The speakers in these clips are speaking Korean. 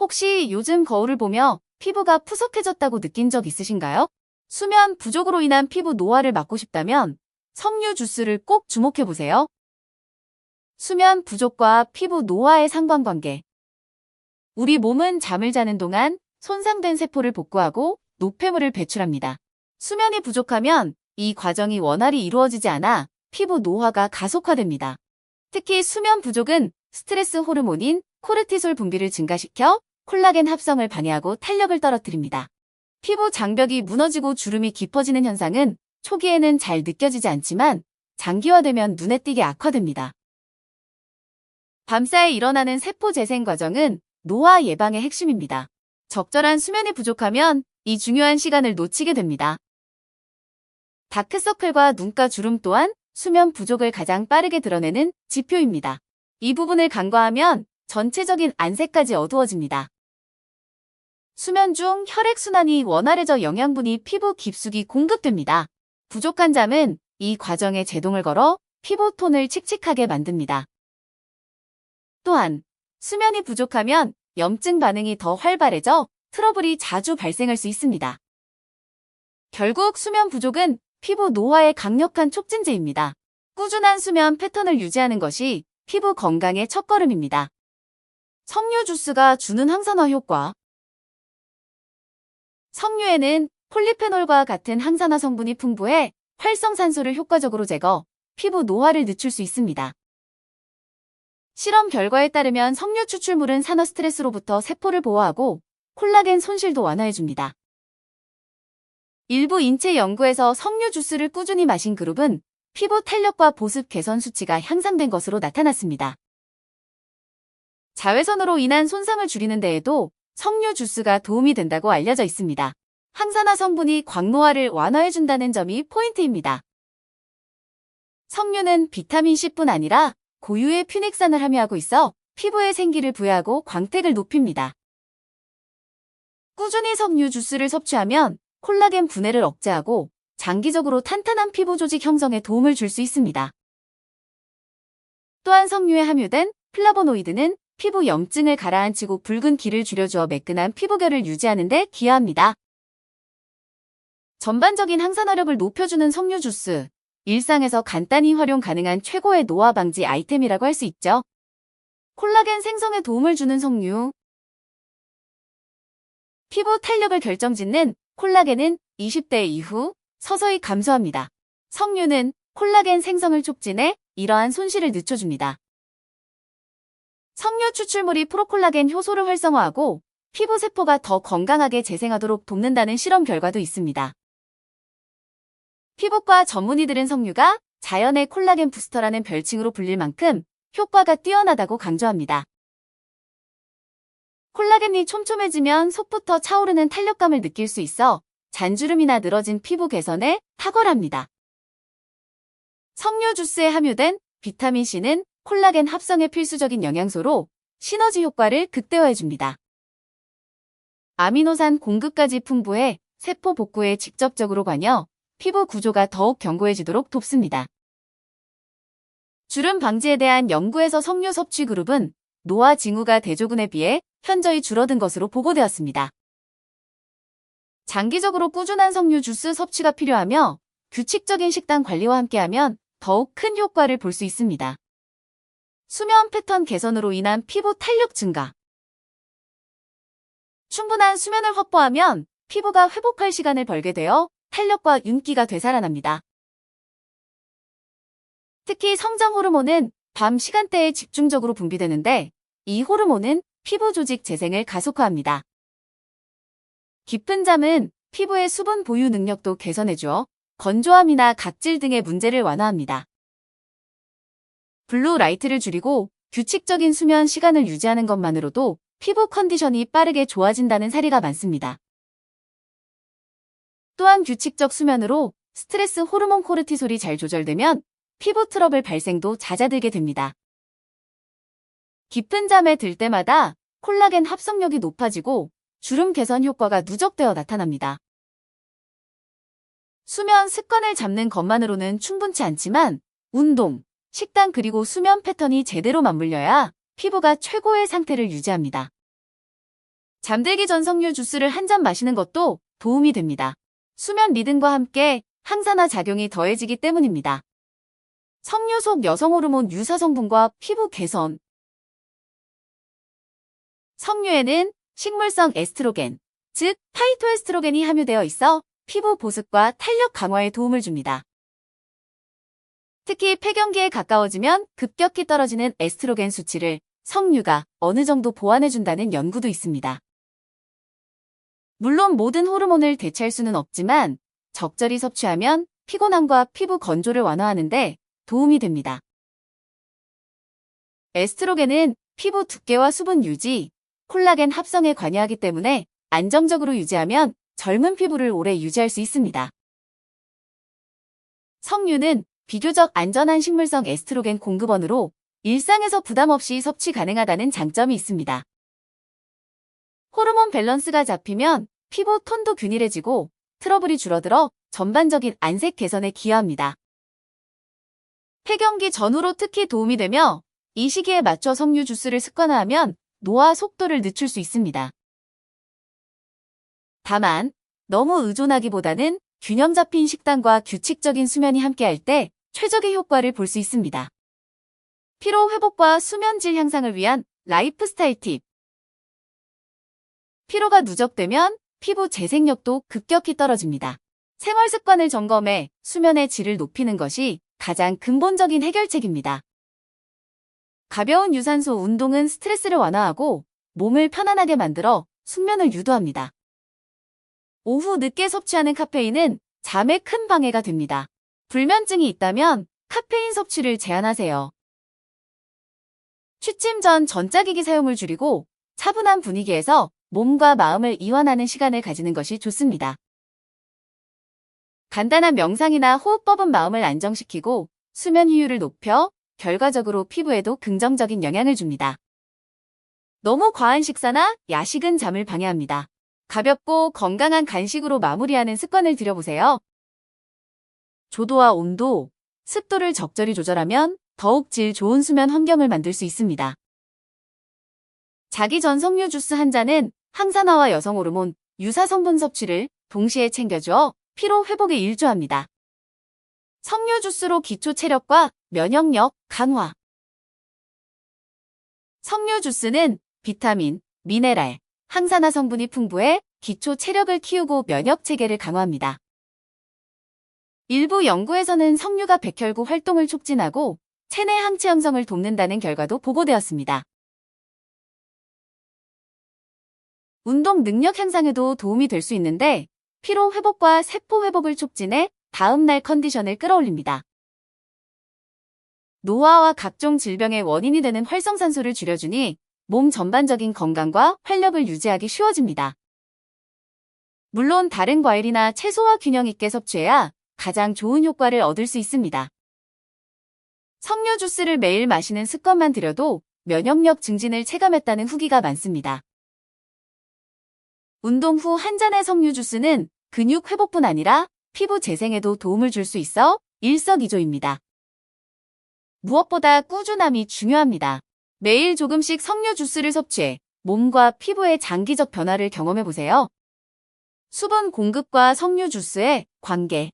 혹시 요즘 거울을 보며 피부가 푸석해졌다고 느낀 적 있으신가요? 수면 부족으로 인한 피부 노화를 막고 싶다면 석류 주스를 꼭 주목해보세요. 수면 부족과 피부 노화의 상관관계. 우리 몸은 잠을 자는 동안 손상된 세포를 복구하고 노폐물을 배출합니다. 수면이 부족하면 이 과정이 원활히 이루어지지 않아 피부 노화가 가속화됩니다. 특히 수면 부족은 스트레스 호르몬인 코르티솔 분비를 증가시켜 콜라겐 합성을 방해하고 탄력을 떨어뜨립니다. 피부 장벽이 무너지고 주름이 깊어지는 현상은 초기에는 잘 느껴지지 않지만 장기화되면 눈에 띄게 악화됩니다. 밤사이 일어나는 세포 재생 과정은 노화 예방의 핵심입니다. 적절한 수면이 부족하면 이 중요한 시간을 놓치게 됩니다. 다크서클과 눈가 주름 또한 수면 부족을 가장 빠르게 드러내는 지표입니다. 이 부분을 간과하면 전체적인 안색까지 어두워집니다. 수면 중 혈액순환이 원활해져 영양분이 피부 깊숙이 공급됩니다. 부족한 잠은 이 과정에 제동을 걸어 피부 톤을 칙칙하게 만듭니다. 또한 수면이 부족하면 염증 반응이 더 활발해져 트러블이 자주 발생할 수 있습니다. 결국 수면 부족은 피부 노화의 강력한 촉진제입니다. 꾸준한 수면 패턴을 유지하는 것이 피부 건강의 첫걸음입니다. 석류 주스가 주는 항산화 효과. 석류에는 폴리페놀과 같은 항산화 성분이 풍부해 활성산소를 효과적으로 제거, 피부 노화를 늦출 수 있습니다. 실험 결과에 따르면 석류 추출물은 산화 스트레스로부터 세포를 보호하고 콜라겐 손실도 완화해줍니다. 일부 인체 연구에서 석류 주스를 꾸준히 마신 그룹은 피부 탄력과 보습 개선 수치가 향상된 것으로 나타났습니다. 자외선으로 인한 손상을 줄이는 데에도 석류 주스가 도움이 된다고 알려져 있습니다. 항산화 성분이 광노화를 완화해준다는 점이 포인트입니다. 석류는 비타민C뿐 아니라 고유의 퓨넥산을 함유하고 있어 피부에 생기를 부여하고 광택을 높입니다. 꾸준히 석류 주스를 섭취하면 콜라겐 분해를 억제하고 장기적으로 탄탄한 피부 조직 형성에 도움을 줄 수 있습니다. 또한 석류에 함유된 플라보노이드는 피부 염증을 가라앉히고 붉은 기를 줄여주어 매끈한 피부결을 유지하는 데 기여합니다. 전반적인 항산화력을 높여주는 석류 주스, 일상에서 간단히 활용 가능한 최고의 노화 방지 아이템이라고 할 수 있죠. 콜라겐 생성에 도움을 주는 석류. 피부 탄력을 결정짓는 콜라겐은 20대 이후 서서히 감소합니다. 석류는 콜라겐 생성을 촉진해 이러한 손실을 늦춰줍니다. 석류 추출물이 프로콜라겐 효소를 활성화하고 피부 세포가 더 건강하게 재생하도록 돕는다는 실험 결과도 있습니다. 피부과 전문의들은 석류가 자연의 콜라겐 부스터라는 별칭으로 불릴 만큼 효과가 뛰어나다고 강조합니다. 콜라겐이 촘촘해지면 속부터 차오르는 탄력감을 느낄 수 있어 잔주름이나 늘어진 피부 개선에 탁월합니다. 석류 주스에 함유된 비타민C는 콜라겐 합성에 필수적인 영양소로 시너지 효과를 극대화해줍니다. 아미노산 공급까지 풍부해 세포 복구에 직접적으로 관여, 피부 구조가 더욱 견고해지도록 돕습니다. 주름 방지에 대한 연구에서 석류 섭취 그룹은 노화 징후가 대조군에 비해 현저히 줄어든 것으로 보고되었습니다. 장기적으로 꾸준한 석류 주스 섭취가 필요하며 규칙적인 식단 관리와 함께하면 더욱 큰 효과를 볼 수 있습니다. 수면 패턴 개선으로 인한 피부 탄력 증가. 충분한 수면을 확보하면 피부가 회복할 시간을 벌게 되어 탄력과 윤기가 되살아납니다. 특히 성장 호르몬은 밤 시간대에 집중적으로 분비되는데 이 호르몬은 피부 조직 재생을 가속화합니다. 깊은 잠은 피부의 수분 보유 능력도 개선해주어 건조함이나 각질 등의 문제를 완화합니다. 블루 라이트를 줄이고 규칙적인 수면 시간을 유지하는 것만으로도 피부 컨디션이 빠르게 좋아진다는 사례가 많습니다. 또한 규칙적 수면으로 스트레스 호르몬 코르티솔이 잘 조절되면 피부 트러블 발생도 잦아들게 됩니다. 깊은 잠에 들 때마다 콜라겐 합성력이 높아지고 주름 개선 효과가 누적되어 나타납니다. 수면 습관을 잡는 것만으로는 충분치 않지만 운동, 식단 그리고 수면 패턴이 제대로 맞물려야 피부가 최고의 상태를 유지합니다. 잠들기 전 석류 주스를 한 잔 마시는 것도 도움이 됩니다. 수면 리듬과 함께 항산화 작용이 더해지기 때문입니다. 석류 속 여성 호르몬 유사 성분과 피부 개선. 석류에는 식물성 에스트로겐, 즉 파이토에스트로겐이 함유되어 있어 피부 보습과 탄력 강화에 도움을 줍니다. 특히 폐경기에 가까워지면 급격히 떨어지는 에스트로겐 수치를 석류가 어느 정도 보완해준다는 연구도 있습니다. 물론 모든 호르몬을 대체할 수는 없지만 적절히 섭취하면 피곤함과 피부 건조를 완화하는데 도움이 됩니다. 에스트로겐은 피부 두께와 수분 유지, 콜라겐 합성에 관여하기 때문에 안정적으로 유지하면 젊은 피부를 오래 유지할 수 있습니다. 석류는 비교적 안전한 식물성 에스트로겐 공급원으로 일상에서 부담 없이 섭취 가능하다는 장점이 있습니다. 호르몬 밸런스가 잡히면 피부 톤도 균일해지고 트러블이 줄어들어 전반적인 안색 개선에 기여합니다. 폐경기 전후로 특히 도움이 되며 이 시기에 맞춰 석류 주스를 습관화하면 노화 속도를 늦출 수 있습니다. 다만 너무 의존하기보다는 균형 잡힌 식단과 규칙적인 수면이 함께할 때 최적의 효과를 볼 수 있습니다. 피로 회복과 수면 질 향상을 위한 라이프스타일 팁. 피로가 누적되면 피부 재생력도 급격히 떨어집니다. 생활 습관을 점검해 수면의 질을 높이는 것이 가장 근본적인 해결책입니다. 가벼운 유산소 운동은 스트레스를 완화하고 몸을 편안하게 만들어 숙면을 유도합니다. 오후 늦게 섭취하는 카페인은 잠에 큰 방해가 됩니다. 불면증이 있다면 카페인 섭취를 제한하세요. 취침 전 전자기기 사용을 줄이고 차분한 분위기에서 몸과 마음을 이완하는 시간을 가지는 것이 좋습니다. 간단한 명상이나 호흡법은 마음을 안정시키고 수면 효율을 높여 결과적으로 피부에도 긍정적인 영향을 줍니다. 너무 과한 식사나 야식은 잠을 방해합니다. 가볍고 건강한 간식으로 마무리하는 습관을 들여보세요. 조도와 온도, 습도를 적절히 조절하면 더욱 질 좋은 수면 환경을 만들 수 있습니다. 자기 전 석류 주스 한 잔은 항산화와 여성 호르몬, 유사 성분 섭취를 동시에 챙겨주어 피로 회복에 일조합니다. 석류 주스로 기초 체력과 면역력 강화. 석류 주스는 비타민, 미네랄, 항산화 성분이 풍부해 기초 체력을 키우고 면역 체계를 강화합니다. 일부 연구에서는 석류가 백혈구 활동을 촉진하고 체내 항체 형성을 돕는다는 결과도 보고되었습니다. 운동 능력 향상에도 도움이 될 수 있는데 피로 회복과 세포 회복을 촉진해 다음날 컨디션을 끌어올립니다. 노화와 각종 질병의 원인이 되는 활성산소를 줄여주니 몸 전반적인 건강과 활력을 유지하기 쉬워집니다. 물론 다른 과일이나 채소와 균형 있게 섭취해야 가장 좋은 효과를 얻을 수 있습니다. 석류 주스를 매일 마시는 습관만 들여도 면역력 증진을 체감했다는 후기가 많습니다. 운동 후 한 잔의 석류 주스는 근육 회복뿐 아니라 피부 재생에도 도움을 줄 수 있어 일석이조입니다. 무엇보다 꾸준함이 중요합니다. 매일 조금씩 석류 주스를 섭취해 몸과 피부의 장기적 변화를 경험해보세요. 수분 공급과 석류 주스의 관계.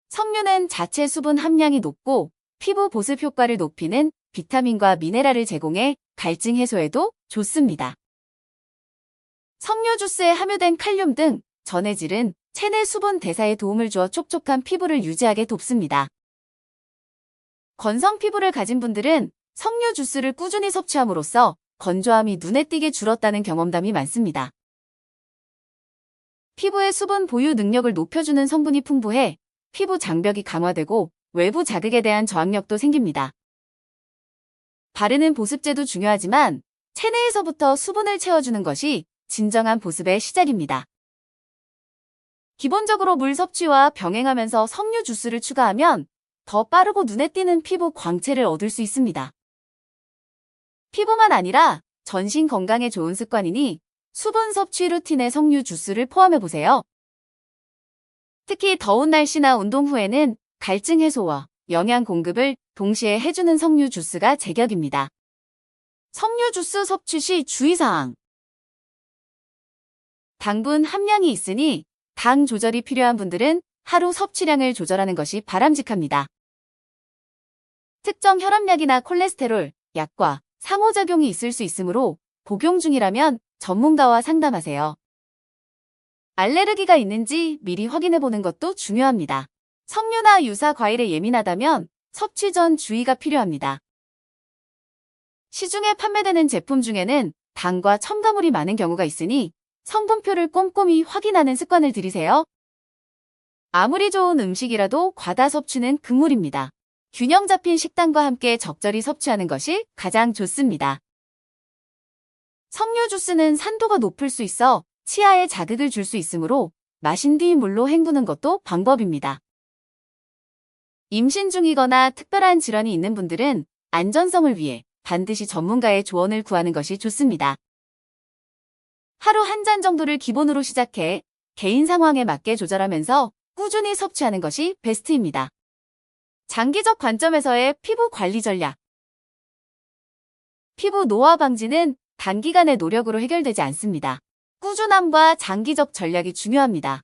석류는 자체 수분 함량이 높고 피부 보습 효과를 높이는 비타민과 미네랄을 제공해 갈증 해소에도 좋습니다. 석류 주스에 함유된 칼륨 등 전해질은 체내 수분 대사에 도움을 주어 촉촉한 피부를 유지하게 돕습니다. 건성 피부를 가진 분들은 석류 주스를 꾸준히 섭취함으로써 건조함이 눈에 띄게 줄었다는 경험담이 많습니다. 피부의 수분 보유 능력을 높여주는 성분이 풍부해 피부 장벽이 강화되고 외부 자극에 대한 저항력도 생깁니다. 바르는 보습제도 중요하지만 체내에서부터 수분을 채워주는 것이 진정한 보습의 시작입니다. 기본적으로 물 섭취와 병행하면서 석류 주스를 추가하면 더 빠르고 눈에 띄는 피부 광채를 얻을 수 있습니다. 피부만 아니라 전신 건강에 좋은 습관이니 수분 섭취 루틴에 석류 주스를 포함해보세요. 특히 더운 날씨나 운동 후에는 갈증 해소와 영양 공급을 동시에 해주는 석류 주스가 제격입니다. 석류 주스 섭취 시 주의사항. 당분 함량이 있으니 당 조절이 필요한 분들은 하루 섭취량을 조절하는 것이 바람직합니다. 특정 혈압약이나 콜레스테롤, 약과 상호작용이 있을 수 있으므로 복용 중이라면 전문가와 상담하세요. 알레르기가 있는지 미리 확인해 보는 것도 중요합니다. 석류나 유사 과일에 예민하다면 섭취 전 주의가 필요합니다. 시중에 판매되는 제품 중에는 당과 첨가물이 많은 경우가 있으니 성분표를 꼼꼼히 확인하는 습관을 들이세요. 아무리 좋은 음식이라도 과다 섭취는 금물입니다. 균형 잡힌 식단과 함께 적절히 섭취하는 것이 가장 좋습니다. 석류 주스는 산도가 높을 수 있어 치아에 자극을 줄 수 있으므로 마신 뒤 물로 헹구는 것도 방법입니다. 임신 중이거나 특별한 질환이 있는 분들은 안전성을 위해 반드시 전문가의 조언을 구하는 것이 좋습니다. 하루 한 잔 정도를 기본으로 시작해 개인 상황에 맞게 조절하면서 꾸준히 섭취하는 것이 베스트입니다. 장기적 관점에서의 피부 관리 전략. 피부 노화 방지는 단기간의 노력으로 해결되지 않습니다. 꾸준함과 장기적 전략이 중요합니다.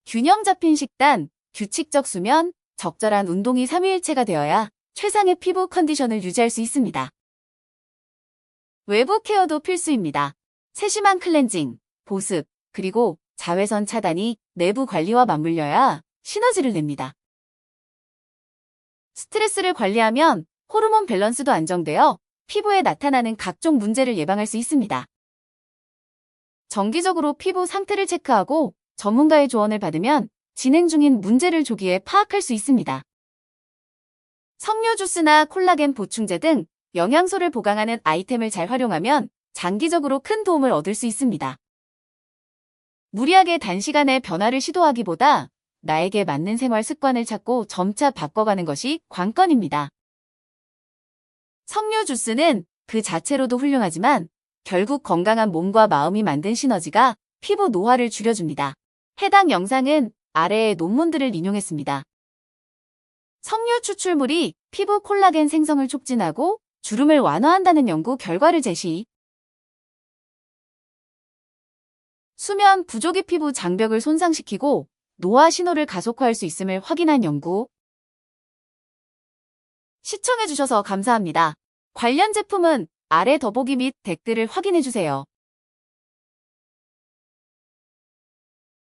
균형 잡힌 식단, 규칙적 수면, 적절한 운동이 삼위일체가 되어야 최상의 피부 컨디션을 유지할 수 있습니다. 외부 케어도 필수입니다. 세심한 클렌징, 보습, 그리고 자외선 차단이 내부 관리와 맞물려야 시너지를 냅니다. 스트레스를 관리하면 호르몬 밸런스도 안정되어 피부에 나타나는 각종 문제를 예방할 수 있습니다. 정기적으로 피부 상태를 체크하고 전문가의 조언을 받으면 진행 중인 문제를 조기에 파악할 수 있습니다. 석류 주스나 콜라겐 보충제 등 영양소를 보강하는 아이템을 잘 활용하면 장기적으로 큰 도움을 얻을 수 있습니다. 무리하게 단시간에 변화를 시도하기보다 나에게 맞는 생활 습관을 찾고 점차 바꿔가는 것이 관건입니다. 석류 주스는 그 자체로도 훌륭하지만 결국 건강한 몸과 마음이 만든 시너지가 피부 노화를 줄여줍니다. 해당 영상은 아래의 논문들을 인용했습니다. 석류 추출물이 피부 콜라겐 생성을 촉진하고 주름을 완화한다는 연구 결과를 제시. 수면 부족이 피부 장벽을 손상시키고 노화 신호를 가속화할 수 있음을 확인한 연구. 시청해주셔서 감사합니다. 관련 제품은 아래 더보기 및 댓글을 확인해주세요.